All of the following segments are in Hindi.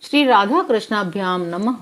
श्री राधा कृष्णाभ्याम नमः।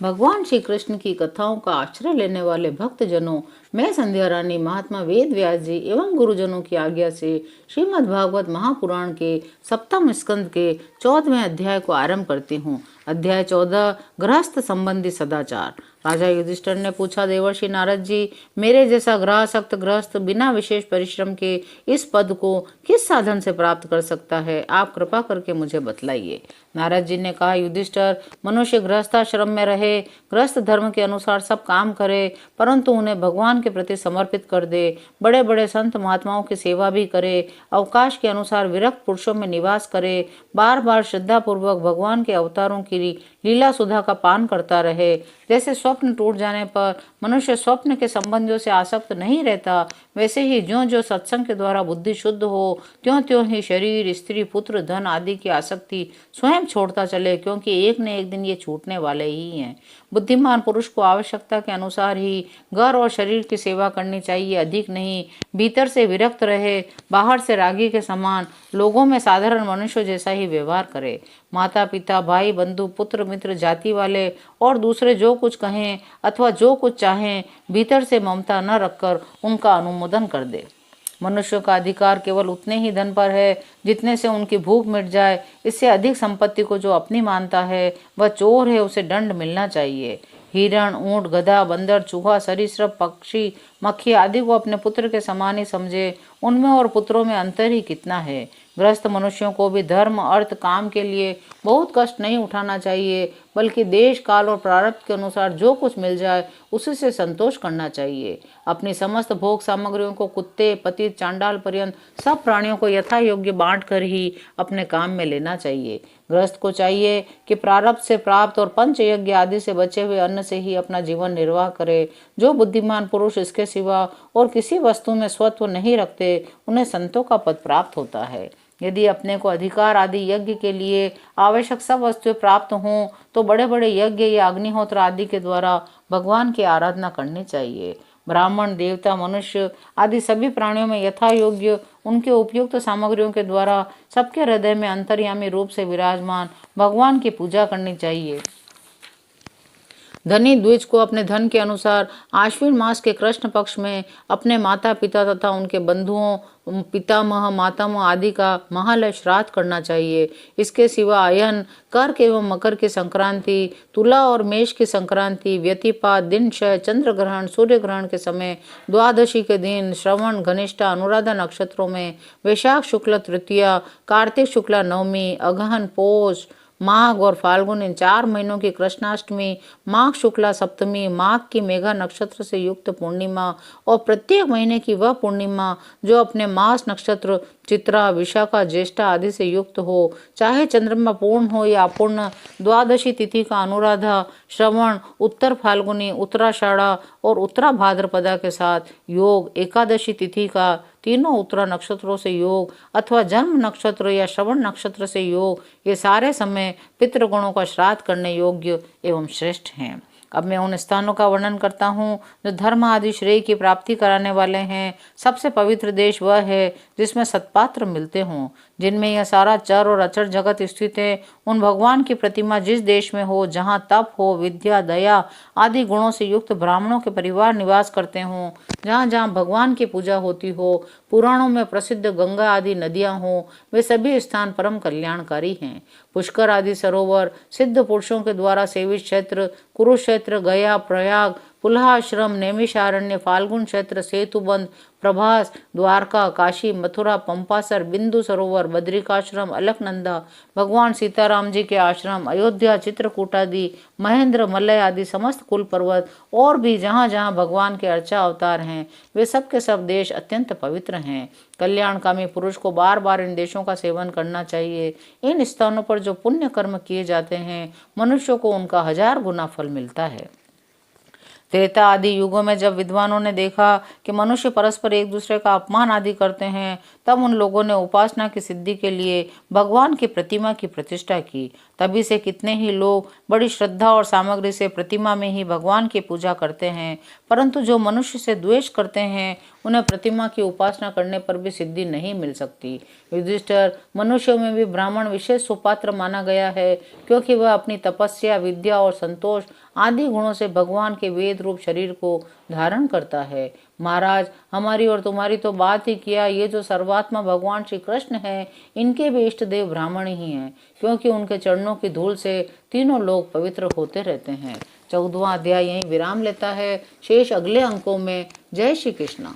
भगवान श्री कृष्ण की कथाओं का आश्रय लेने वाले भक्त जनों, मैं संध्या रानी महात्मा वेद व्यास जी एवं गुरुजनों की आज्ञा से श्रीमद् भागवत महापुराण के सप्तम स्कंद के 14वें अध्याय को आरंभ करती हूँ। अध्याय 14 गृहस्थ संबंधी सदाचार। राजा युधिष्ठिर ने पूछा, देवर्षि नारद जी, मेरे जैसा ग्रहासक्त गृहस्थ बिना विशेष परिश्रम के इस पद को किस साधन से प्राप्त कर सकता है? आप कृपा करके मुझे बतलाइए। नारद जी ने कहा, युधिष्ठिर, मनुष्य गृहस्थाश्रम में रहे, गृहस्थ धर्म के अनुसार सब काम करे, परंतु उन्हें भगवान के प्रति समर्पित कर दे, बड़े बड़े संत महात्माओं की सेवा भी करे, अवकाश के अनुसार विरक्त पुरुषों में निवास करे, बार बार श्रद्धा पूर्वक भगवान के अवतारों की लीला सुधा का पान करता रहे। जैसे स्वप्न टूट जाने पर मनुष्य स्वप्न के संबंधियों से आसक्त नहीं रहता, वैसे ही ज्यों ज्यों सत्संग के द्वारा बुद्धि शुद्ध हो, त्यों त्यों ही शरीर, स्त्री, पुत्र, धन आदि की आसक्ति स्वयं छोड़ता चले, क्योंकि एक न एक दिन ये छूटने वाले ही हैं। बुद्धिमान पुरुष को आवश्यकता के अनुसार ही घर और शरीर की सेवा करनी चाहिए, अधिक नहीं। भीतर से विरक्त रहे, बाहर से रागी के समान, लोगों में साधारण मनुष्य जैसा ही व्यवहार करे। माता पिता, भाई बंधु, पुत्र मित्र, जाति वाले और दूसरे जो कुछ कहें अथवा जो कुछ चाहें, भीतर से ममता न रखकर उनका अनुमोदन कर दे। मनुष्यों का अधिकार केवल उतने ही धन पर है जितने से उनकी भूख मिट जाए। इससे अधिक संपत्ति को जो अपनी मानता है वह चोर है, उसे दंड मिलना चाहिए। हिरण, ऊंट, गधा, बंदर, चूहा, सरीसृप, पक्षी, मक्खी आदि को अपने पुत्र के समान ही समझे, उनमें और पुत्रों में अंतर ही कितना है। ग्रस्त मनुष्यों को भी धर्म, अर्थ, काम के लिए बहुत कष्ट नहीं उठाना चाहिए, बल्कि देश, काल और प्रारब्ध के अनुसार जो कुछ मिल जाए उसी से संतोष करना चाहिए। अपनी समस्त भोग सामग्रियों को कुत्ते, पतित, चांडाल पर्यंत सब प्राणियों को यथा योग्य बांट कर ही अपने काम में लेना चाहिए। गृहस्थ को चाहिए कि प्रारब्ध से प्राप्त और पंच यज्ञ आदि से बचे हुए अन्न से ही अपना जीवन निर्वाह करे। जो बुद्धिमान पुरुष इसके सिवा और किसी वस्तु में स्वत्व नहीं रखते, उन्हें संतों का पद प्राप्त होता है। यदि अपने को अधिकार आदि यज्ञ के लिए आवश्यक सब वस्तुएं प्राप्त हों, तो बड़े बड़े यज्ञ या अग्निहोत्र आदि के द्वारा भगवान की आराधना करनी चाहिए। ब्राह्मण, देवता, मनुष्य आदि सभी प्राणियों में यथा योग्य उनके उपयुक्त सामग्रियों के द्वारा सबके हृदय में अंतर्यामी रूप से विराजमान भगवान की पूजा करनी चाहिए। धनी द्विज को अपने धन के अनुसार आश्विन मास के कृष्ण पक्ष में अपने माता पिता तथा उनके बंधुओं, पितामह, मातामह आदि का महालय श्राद्ध करना चाहिए। इसके सिवा अयन, कर्क एवं मकर की संक्रांति, तुला और मेष की संक्रांति, व्यतिपात, दिन क्षय, चंद्र ग्रहण, सूर्य ग्रहण के समय, द्वादशी के दिन, श्रवण, घनिष्ठा, अनुराधा नक्षत्रों में, वैशाख शुक्ल तृतीया, कार्तिक शुक्ला नवमी, अगहन, पौष, माघ और फाल्गुन इन 4 महीनों की कृष्णाष्टमी, माघ शुक्ला सप्तमी, माघ की मेघा नक्षत्र से युक्त पूर्णिमा और प्रत्येक महीने की वह पूर्णिमा जो अपने मास नक्षत्र चित्रा, विशाखा, ज्येष्ठा आदि से युक्त हो, चाहे चंद्रमा पूर्ण हो या अपूर्ण। द्वादशी तिथि का अनुराधा, श्रवण, उत्तर फाल्गुनी, उत्तराषाढ़ा और उत्तरा भाद्रपदा के साथ योग, एकादशी तिथि का तीनों उत्तरा नक्षत्रों से योग अथवा जन्म नक्षत्र या श्रवण नक्षत्र से योग, ये सारे समय पितृगुणों का श्राद्ध करने योग्य एवं श्रेष्ठ हैं। अब मैं उन स्थानों का वर्णन करता हूँ जो धर्म आदि श्रेय की प्राप्ति कराने वाले हैं। सबसे पवित्र देश वह है जिसमें सत्पात्र मिलते हों, जिनमें यह सारा चर और अचर जगत स्थित है। उन भगवान की प्रतिमा जिस देश में हो, जहाँ तप हो, विद्या, दया आदि गुणों से युक्त ब्राह्मणों के परिवार निवास करते हों, जहाँ जहाँ भगवान की पूजा होती हो, पुराणों में प्रसिद्ध गंगा आदि नदियाँ हों, वे सभी स्थान परम कल्याणकारी हैं। पुष्कर आदि सरोवर, सिद्ध पुरुषों के द्वारा सेवित क्षेत्र, कुरुक्षेत्र, गया, प्रयाग, पुलहाश्रम, नैमिषारण्य, फाल्गुन क्षेत्र, सेतुबंध, प्रभास, द्वारका, काशी, मथुरा, पंपासर, बिंदु सरोवर, बद्रिकाश्रम, अलकनंदा, भगवान सीताराम जी के आश्रम, अयोध्या, चित्रकूट आदि, महेंद्र, मलय आदि समस्त कुल पर्वत और भी जहाँ जहाँ भगवान के अर्चा अवतार हैं, वे सब के सब देश अत्यंत पवित्र हैं। कल्याणकामी पुरुष को बार बार इन देशों का सेवन करना चाहिए। इन स्थानों पर जो पुण्य कर्म किए जाते हैं, मनुष्यों को उनका 1000 गुना फल मिलता है। त्रेता आदि युगों में जब विद्वानों ने देखा कि मनुष्य परस्पर एक दूसरे का अपमान आदि करते हैं, तब उन लोगों ने उपासना की सिद्धि के लिए भगवान की प्रतिमा की प्रतिष्ठा की। तभी से कितने ही लोग बड़ी श्रद्धा और सामग्री से प्रतिमा में ही भगवान की पूजा करते हैं, परंतु जो मनुष्य से द्वेष करते हैं उन्हें प्रतिमा की उपासना करने पर भी सिद्धि नहीं मिल सकती। युधिष्ठिर, मनुष्यों में भी ब्राह्मण विशेष सुपात्र माना गया है, क्योंकि वह अपनी तपस्या, विद्या और संतोष आदि गुणों से भगवान के वेद रूप शरीर को धारण करता है। महाराज, हमारी और तुम्हारी तो बात ही किया, ये जो सर्वात्मा भगवान श्री कृष्ण है, इनके भी इष्ट देव ब्राह्मण ही हैं, क्योंकि उनके चरणों की धूल से तीनों लोग पवित्र होते रहते हैं। 14वां अध्याय यहीं विराम लेता है, शेष अगले अंकों में। जय श्री कृष्ण।